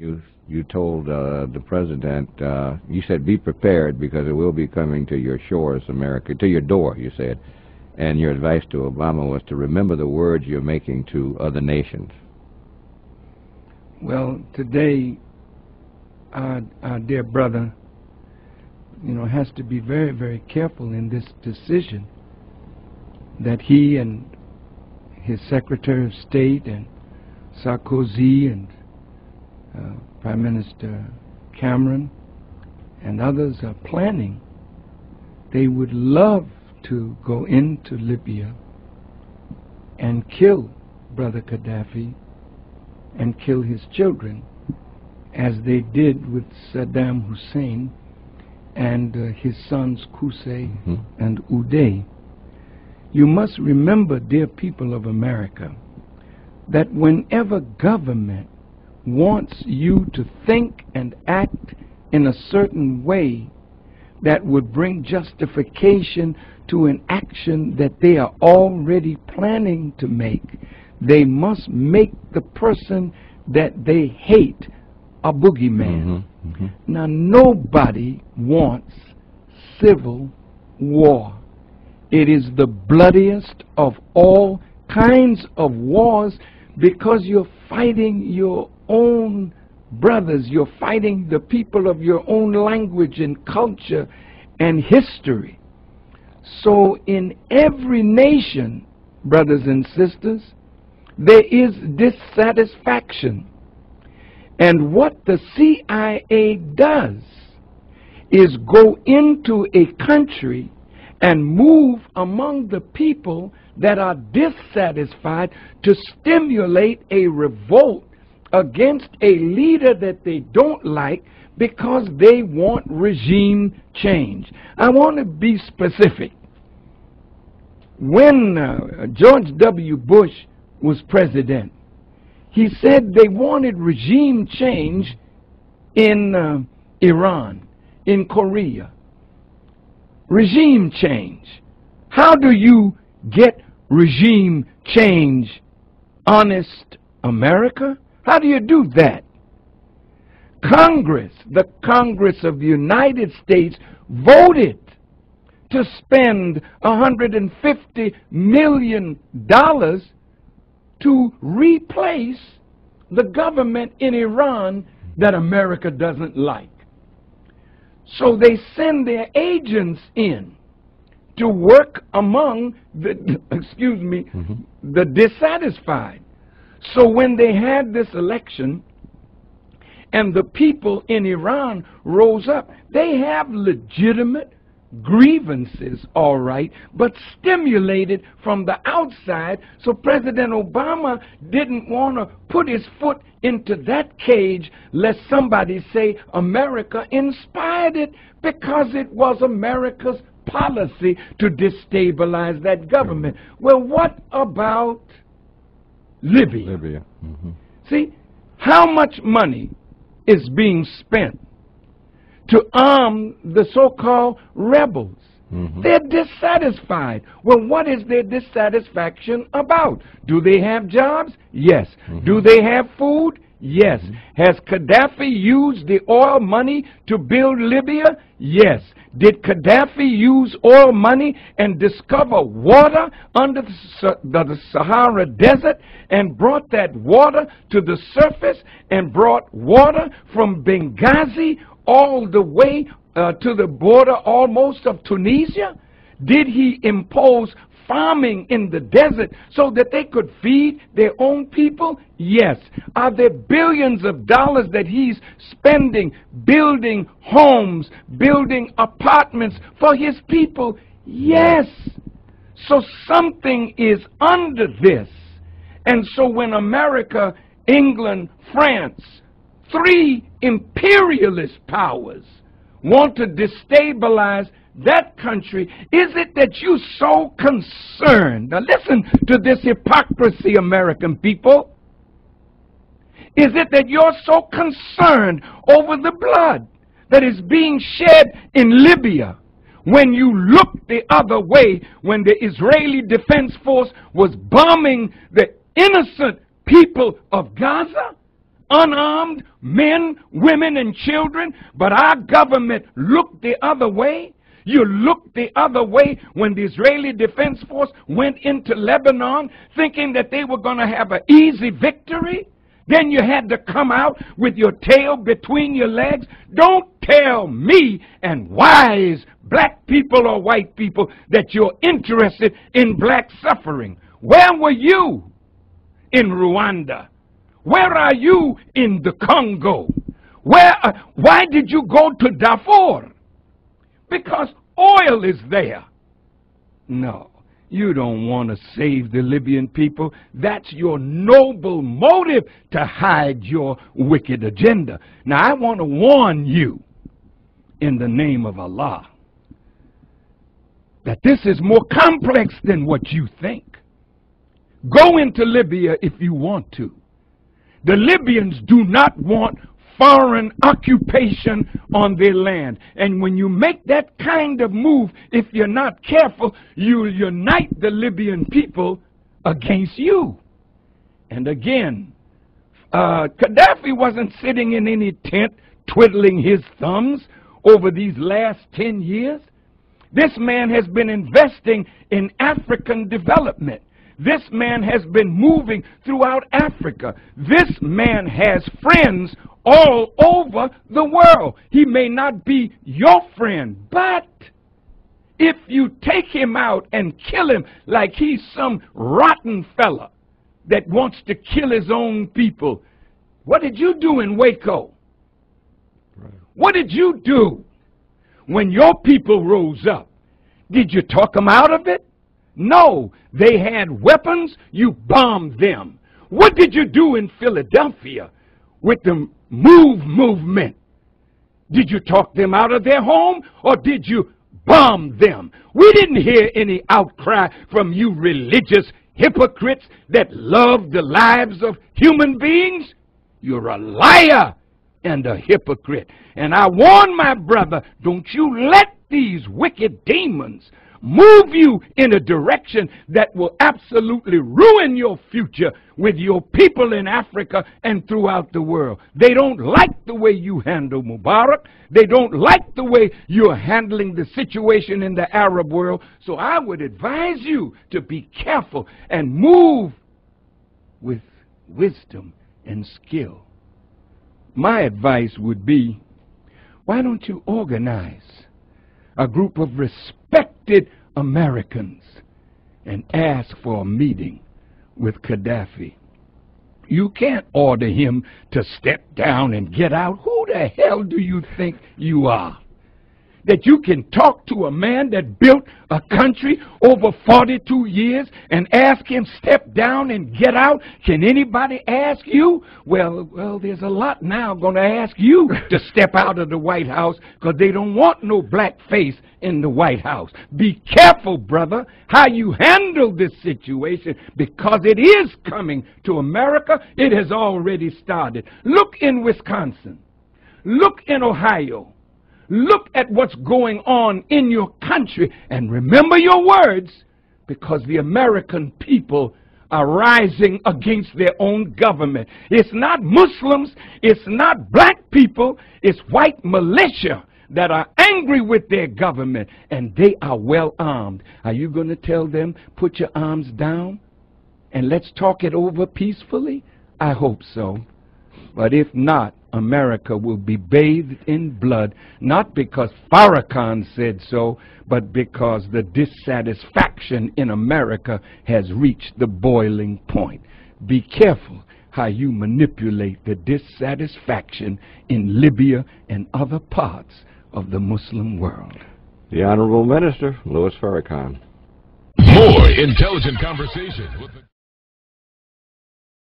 You told the president, you said be prepared because it will be coming to your shores, America, to your door, you said. And your advice to Obama was to remember the words you're making to other nations. Well, today, our dear brother, has to be very, very careful in this decision that he and his Secretary of State and Sarkozy and Prime Minister Cameron and others are planning. They would love to go into Libya and kill Brother Gaddafi and kill his children, as they did with Saddam Hussein and his sons Qusay and Uday. You must remember, dear people of America, that whenever government wants you to think and act in a certain way that would bring justification to an action that they are already planning to make, they must make the person that they hate a boogeyman. Now, nobody wants civil war. It is the bloodiest of all kinds of wars because you're fighting your own brothers. You're fighting the people of your own language and culture and history. So in every nation, brothers and sisters, there is dissatisfaction. And what the CIA does is go into a country and move among the people that are dissatisfied to stimulate a revolt against a leader that they don't like because they want regime change. I want to be specific. When George W. Bush was president, he said they wanted regime change in Iran, in Korea. Regime change. How do you get regime change, honest America? How do you do that? Congress, the Congress of the United States, voted to spend $150 million to replace the government in Iran that America doesn't like. So they send their agents in to work among the, the dissatisfied. So when they had this election and the people in Iran rose up, they have legitimate grievances, all right, but stimulated from the outside. So President Obama didn't want to put his foot into that cage lest somebody say America inspired it, because it was America's policy to destabilize that government. Well, what about Libya? See, how much money is being spent to arm the so-called rebels? They're dissatisfied. Well, what is their dissatisfaction about? Do they have jobs? Yes. Do they have food? Yes. Has Gaddafi used the oil money to build Libya? Yes. Did Gaddafi use oil money and discover water under the Sahara Desert and brought that water to the surface and brought water from Benghazi all the way to the border almost of Tunisia? Did he impose farming in the desert so that they could feed their own people? Yes. Are there billions of dollars that he's spending building homes, building apartments for his people? Yes. So something is under this. And so when America, England, France, three imperialist powers want to destabilize that country, is it that you're so concerned? Now listen to this hypocrisy, American people. Is it that you're so concerned over the blood that is being shed in Libya when you look the other way when the Israeli Defense Force was bombing the innocent people of Gaza? unarmed men, women, and children, but our government looked the other way. You looked the other way when the Israeli Defense Force went into Lebanon thinking that they were going to have an easy victory. Then you had to come out with your tail between your legs. Don't tell me and wise black people or white people that you're interested in black suffering. Where were you in Rwanda? Where are you in the Congo? Why did you go to Darfur? Because oil is there. No, you don't want to save the Libyan people. That's your noble motive to hide your wicked agenda. Now, I want to warn you in the name of Allah that this is more complex than what you think. Go into Libya if you want to. The Libyans do not want foreign occupation on their land. And when you make that kind of move, if you're not careful, you'll unite the Libyan people against you. And again, Gaddafi wasn't sitting in any tent twiddling his thumbs over these last 10 years. This man has been investing in African development. This man has been moving throughout Africa. This man has friends all over the world. He may not be your friend, but if you take him out and kill him like he's some rotten fella that wants to kill his own people, what did you do in Waco? Right. What did you do when your people rose up? Did you talk them out of it? No, they had weapons, you bombed them. What did you do in Philadelphia with the movement? Did you talk them out of their home or did you bomb them? We didn't hear any outcry from you religious hypocrites that love the lives of human beings. You're a liar and a hypocrite. And I warn my brother, don't you let these wicked demons move you in a direction that will absolutely ruin your future with your people in Africa and throughout the world. They don't like the way you handle Mubarak. They don't like the way you're handling the situation in the Arab world. So I would advise you to be careful and move with wisdom and skill. My advice would be, why don't you organize a group of respected Americans and ask for a meeting with Gaddafi? You can't order him to step down and get out. Who the hell do you think you are? That you can talk to a man that built a country over 42 years and ask him step down and get out? Can anybody ask you? Well, there's a lot now going to ask you to step out of the White House because they don't want no black face in the White House. Be careful, brother, how you handle this situation because it is coming to America. It has already started. Look in Wisconsin. Look in Ohio. Look at what's going on in your country and remember your words, because the American people are rising against their own government. It's not Muslims, it's not black people, it's white militia that are angry with their government, and they are well armed. Are you going to tell them, put your arms down and let's talk it over peacefully? I hope so. But if not, America will be bathed in blood, not because Farrakhan said so, but because the dissatisfaction in America has reached the boiling point. Be careful how you manipulate the dissatisfaction in Libya and other parts of the Muslim world. The Honorable Minister, Louis Farrakhan. More intelligent conversation with the